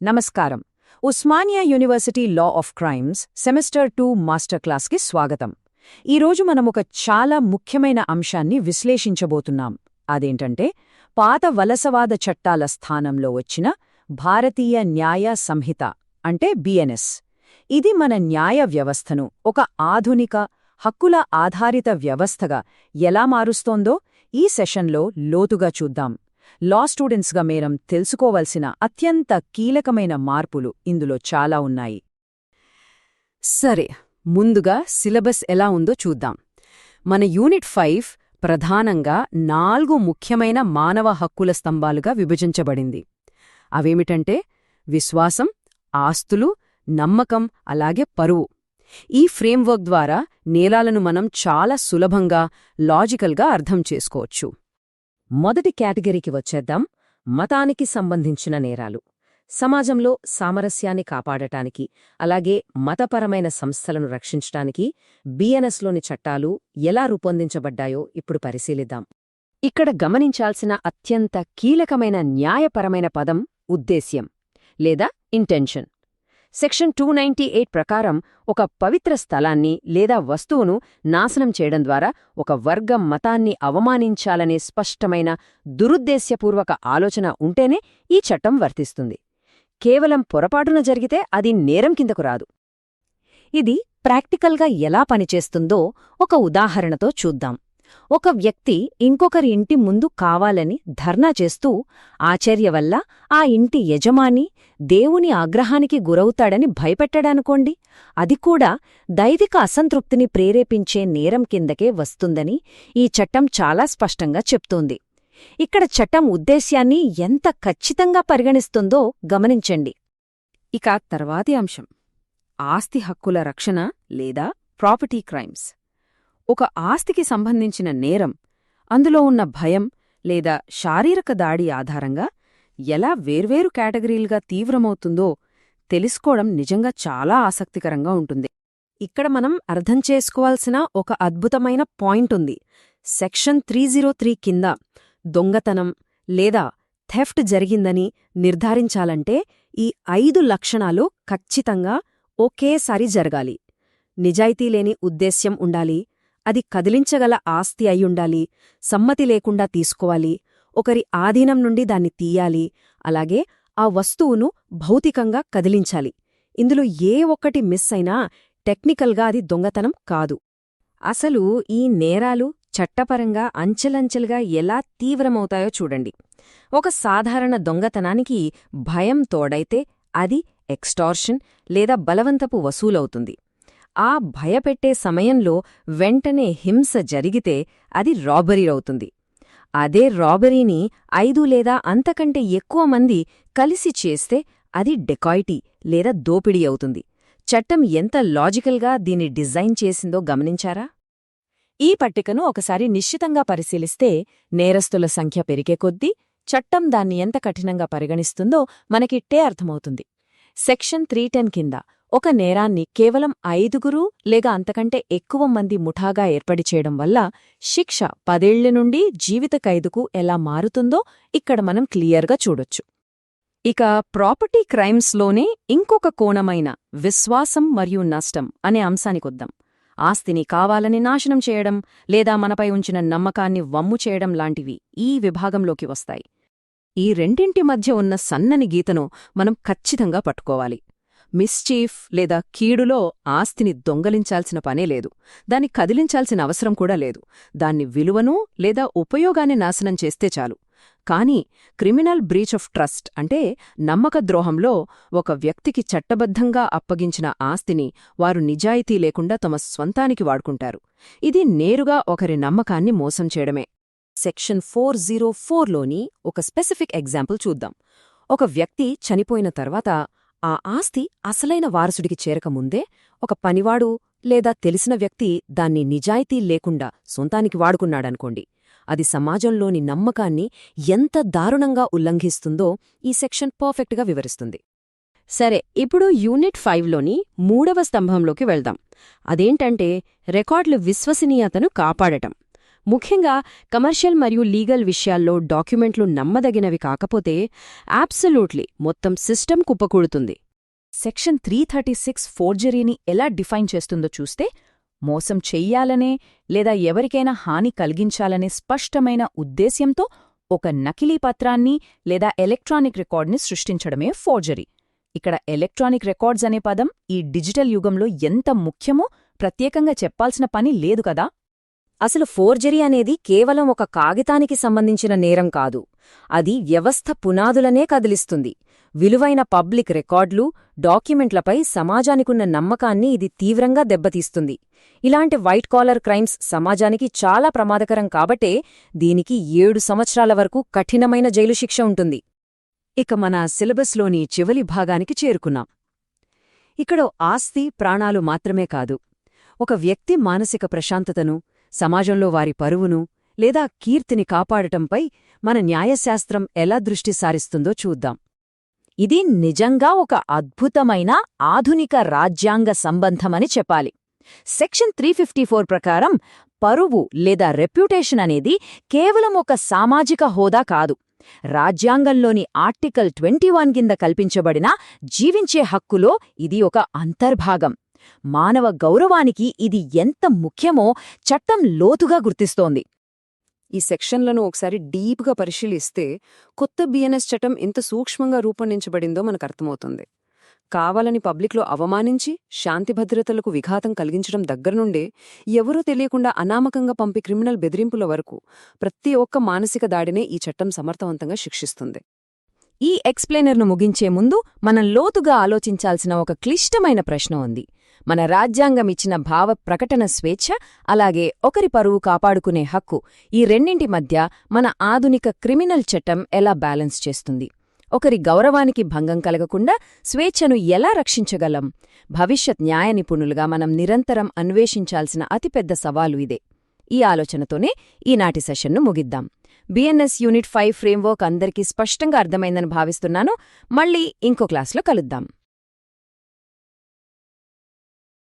నమస్కారం. Osmania university law of crimes semester 2 master క్లాస్కి స్వాగతం. ఈరోజు మనం ఒక చాలా ముఖ్యమైన అంశాన్ని విశ్లేషించబోతున్నాం. అదేంటంటే పాత వలసవాద చట్టాల స్థానంలో వచ్చిన భారతీయ న్యాయ సంహిత అంటే బిఎన్ఎస్. ఇది మన న్యాయ వ్యవస్థను ఒక ఆధునిక హక్కుల ఆధారిత వ్యవస్థగా ఎలా మారుస్తోందో ఈ సెషన్లో లోతుగా చూద్దాం. లా స్టూడెంట్స్గా మేరం తెలుసుకోవలసిన అత్యంత కీలకమైన మార్పులు ఇందులో చాలా ఉన్నాయి. సరే, ముందుగా సిలబస్ ఎలా ఉందో చూద్దాం. మన యూనిట్ 5 ప్రధానంగా 4 ముఖ్యమైన మానవ హక్కుల స్తంభాలుగా విభజించబడింది. అవేమిటంటే విశ్వాసం, ఆస్తులు, నమ్మకం, అలాగే పరువు. ఈ ఫ్రేమ్వర్క్ ద్వారా నేరాలను మనం చాలా సులభంగా, లాజికల్గా అర్థం చేసుకోవచ్చు. మొదటి కేటగిరీకి వచ్చేద్దాం. మతానికి సంబంధించిన నేరాలు. సమాజంలో సామరస్యాన్ని కాపాడటానికి, అలాగే మతపరమైన సంస్థలను రక్షించటానికి బిఎన్ఎస్లోని చట్టాలు ఎలా రూపొందించబడ్డాయో ఇప్పుడు పరిశీలిద్దాం. ఇక్కడ గమనించాల్సిన అత్యంత కీలకమైన న్యాయపరమైన పదం ఉద్దేశ్యం లేదా ఇంటెన్షన్. సెక్షన్ 298 ప్రకారం ఒక పవిత్ర స్థలాన్ని లేదా వస్తువును నాశనం చేయడం ద్వారా ఒక వర్గం మతాన్ని అవమానించాలనే స్పష్టమైన దురుద్దేశ్యపూర్వక ఆలోచన ఉంటేనే ఈ చట్టం వర్తిస్తుంది. కేవలం పొరపాటున జరిగితే అది నేరం కిందకు రాదు. ఇది ప్రాక్టికల్గా ఎలా పనిచేస్తుందో ఒక ఉదాహరణతో చూద్దాం. ఒక వ్యక్తి ఇంకొకరి ఇంటి ముందు కావాలని ధర్నా చేస్తూ ఆచర్య వల్ల ఆ ఇంటి యజమాని దేవుని ఆగ్రహానికి గురవుతాడని భయపెట్టాడనుకోండి. అది కూడా దైవిక అసంతృప్తిని ప్రేరేపించే నేరం కిందకే వస్తుందని ఈ చట్టం చాలా స్పష్టంగా చెప్తోంది. ఇక్కడ చట్టం ఉద్దేశ్యాన్ని ఎంత ఖచ్చితంగా పరిగణిస్తుందో గమనించండి. ఇక తర్వాతి అంశం ఆస్తి హక్కుల రక్షణ లేదా ప్రాపర్టీ క్రైమ్స్. ఒక ఆస్తికి సంబంధించిన నేరం, అందులో ఉన్న భయం లేదా శారీరక దాడి ఆధారంగా ఎలా వేర్వేరు కేటగిరీలుగా తీవ్రమవుతుందో తెలుసుకోవడం నిజంగా చాలా ఆసక్తికరంగా ఉంటుంది. ఇక్కడ మనం అర్థం చేసుకోవాల్సిన ఒక అద్భుతమైన పాయింట్ ఉంది. సెక్షన్ 303 కింద దొంగతనం లేదా థెఫ్ట్ జరిగిందని నిర్ధారించాలంటే ఈ 5 లక్షణాలు ఖచ్చితంగా ఒకేసారి జరగాలి. నిజాయితీ లేని ఉద్దేశ్యం ఉండాలి, అది కదిలించగల ఆస్తి అయ్యుండాలి, సమ్మతి లేకుండా తీసుకోవాలి, ఒకరి ఆధీనం నుండి దాన్ని తీయాలి, అలాగే ఆ వస్తువును భౌతికంగా కదిలించాలి. ఇందులో ఏ ఒక్కటి మిస్ అయినా టెక్నికల్గా అది దొంగతనం కాదు. అసలు ఈ నేరాలు చట్టపరంగా అంచెలంచెలుగా ఎలా తీవ్రమవుతాయో చూడండి. ఒక సాధారణ దొంగతనానికి భయం తోడైతే అది ఎక్స్టార్షన్ లేదా బలవంతపు వసూలవుతుంది. ఆ భయపెట్టే సమయంలో వెంటనే హింస జరిగితే అది రాబరీ అవుతుంది. అదే రాబరీని 5 లేదా అంతకంటే ఎక్కువ మంది కలిసి చేస్తే అది డెకాయిటీ లేదా దోపిడీ అవుతుంది. చట్టం ఎంత లాజికల్గా దీన్ని డిజైన్ చేసిందో గమనించారా? ఈ పట్టికను ఒకసారి నిశ్చితంగా పరిశీలిస్తే నేరస్తుల సంఖ్య పెరిగే కొద్దీ చట్టం దాన్ని ఎంత కఠినంగా పరిగణిస్తుందో మనకిట్టే అర్థమవుతుంది. సెక్షన్ 310 కింద ఒక నేరాన్ని కేవలం 5 లేక అంతకంటే ఎక్కువ మంది ముఠాగా ఏర్పడి చేయడం వల్ల శిక్ష 10 ఏళ్ల నుండి జీవిత ఖైదుకు ఎలా మారుతుందో ఇక్కడ మనం క్లియర్గా చూడొచ్చు. ఇక ప్రాపర్టీ క్రైమ్స్లోనే ఇంకొక కోణమైన విశ్వాసం మరియు నష్టం అనే అంశానికొద్దాం. ఆస్తిని కావాలని నాశనం చేయడం లేదా మనపై ఉంచిన నమ్మకాన్ని వమ్ము చేయడం లాంటివి ఈ విభాగంలోకి వస్తాయి. ఈ రెండింటి మధ్య ఉన్న సన్నని గీతను మనం ఖచ్చితంగా పట్టుకోవాలి. మిస్చీఫ్ లేదా కీడులో ఆస్తిని దొంగలించాల్సిన పనే లేదు, దాన్ని కదిలించాల్సిన అవసరం కూడా లేదు. దాన్ని విలువను లేదా ఉపయోగాన్ని నాశనం చేస్తే చాలు. కానీ క్రిమినల్ బ్రీచ్ ఆఫ్ ట్రస్ట్ అంటే నమ్మకద్రోహంలో ఒక వ్యక్తికి చట్టబద్ధంగా అప్పగించిన ఆస్తిని వారు నిజాయితీ లేకుండా తమ స్వంతానికి వాడుకుంటారు. ఇది నేరుగా ఒకరి నమ్మకాన్ని మోసం చేయడమే. సెక్షన్ 404లోని ఒక స్పెసిఫిక్ ఎగ్జాంపుల్ చూద్దాం. ఒక వ్యక్తి చనిపోయిన తర్వాత ఆ ఆస్తి అసలైన వారసుడికి చేరకముందే ఒక పనివాడు లేదా తెలిసిన వ్యక్తి దాన్ని నిజాయితీ లేకుండా సొంతానికి వాడుకున్నాడనుకోండి. అది సమాజంలోని నమ్మకాన్ని ఎంత దారుణంగా ఉల్లంఘిస్తుందో ఈ సెక్షన్ పర్ఫెక్ట్గా వివరిస్తుంది. సరే, ఇప్పుడు యూనిట్ 5లోని 3వ స్తంభంలోకి వెళ్దాం. అదేంటంటే రికార్డుల విశ్వసనీయతను కాపాడటం. ముఖ్యంగా కమర్షియల్ మరియు లీగల్ విషయాల్లో డాక్యుమెంట్లు నమ్మదగినవి కాకపోతే అబ్సల్యూట్లీ మొత్తం సిస్టమ్ కుప్పకూడుతుంది. సెక్షన్ 336 ఫోర్జరీని ఎలా డిఫైన్ చేస్తుందో చూస్తే, మోసం చెయ్యాలనే లేదా ఎవరికైనా హాని కలిగించాలనే స్పష్టమైన ఉద్దేశ్యంతో ఒక నకిలీ పత్రాన్ని లేదా ఎలక్ట్రానిక్ రికార్డ్ని సృష్టించడమే ఫోర్జరీ. ఇక్కడ ఎలక్ట్రానిక్ రికార్డ్స్ అనే పదం ఈ డిజిటల్ యుగంలో ఎంత ముఖ్యమో ప్రత్యేకంగా చెప్పాల్సిన పని లేదు కదా. అసలు ఫోర్జరీ అనేది కేవలం ఒక కాగితానికి సంబంధించిన నేరం కాదు. అది వ్యవస్థ పునాదులనే కదిలిస్తుంది. విలువైన పబ్లిక్ రికార్డులు, డాక్యుమెంట్లపై సమాజానికున్న నమ్మకాన్ని ఇది తీవ్రంగా దెబ్బతీస్తుంది. ఇలాంటి వైట్ కాలర్ క్రైమ్స్ సమాజానికి చాలా ప్రమాదకరం కాబట్టే దీనికి 7 సంవత్సరాల వరకు కఠినమైన జైలు శిక్ష ఉంటుంది. ఇక మన సిలబస్లోని చివరి భాగానికి చేరుకున్నాం. ఇక్కడ ఆస్తి, ప్రాణాలు మాత్రమే కాదు, ఒక వ్యక్తి మానసిక ప్రశాంతతను, సమాజంలో వారి పరువును లేదా కీర్తిని కాపాడటంపై మన న్యాయశాస్త్రం ఎలా దృష్టి సారిస్తుందో చూద్దాం. ఇది నిజంగా ఒక అద్భుతమైన ఆధునిక రాజ్యాంగ సంబంధమని చెప్పాలి. సెక్షన్ 354 ప్రకారం పరువు లేదా రెప్యుటేషన్ అనేది కేవలం ఒక సామాజిక హోదా కాదు. రాజ్యాంగంలోని ఆర్టికల్ 21 కింద కల్పించబడిన జీవించే హక్కులో ఇది ఒక అంతర్భాగం. మానవ గౌరవానికి ఇది ఎంత ముఖ్యమో చట్టం లోతుగా గుర్తిస్తోంది. ఈ సెక్షన్లను ఒకసారి డీప్గా పరిశీలిస్తే కొత్త బిఎన్ఎస్ చట్టం ఎంత సూక్ష్మంగా రూపొందించబడిందో మనకర్థమవుతుంది. కావాలని పబ్లిక్లో అవమానించి శాంతి భద్రతలకు విఘాతం కలిగించడం దగ్గరనుండే ఎవరూ తెలియకుండా అనామకంగా పంపి క్రిమినల్ బెదిరింపుల వరకు ప్రతి ఒక్క మానసిక దాడినే ఈ చట్టం సమర్థవంతంగా శిక్షిస్తుంది. ఈ ఎక్స్ప్లెయినర్ను ముగించే ముందు మనం లోతుగా ఆలోచించాల్సిన ఒక క్లిష్టమైన ప్రశ్న ఉంది. మన రాజ్యాంగం ఇచ్చిన భావ ప్రకటన స్వేచ్ఛ, అలాగే ఒకరి పరువు కాపాడుకునే హక్కు, ఈ రెండింటి మధ్య మన ఆధునిక క్రిమినల్ చట్టం ఎలా బ్యాలెన్స్ చేస్తుంది? ఒకరి గౌరవానికి భంగం కలగకుండా స్వేచ్ఛను ఎలా రక్షించగలం? భవిష్యత్ న్యాయ నిపుణులుగా మనం నిరంతరం అన్వేషించాల్సిన అతిపెద్ద సవాలు ఇదే. ఈ ఆలోచనతోనే ఈనాటి సెషన్ను ముగిద్దాం. బిఎన్ఎస్ యూనిట్ 5 ఫ్రేమ్వర్క్ అందరికీ స్పష్టంగా అర్థమైందని భావిస్తున్నాను. మళ్ళీ ఇంకో క్లాస్లో కలుద్దాం.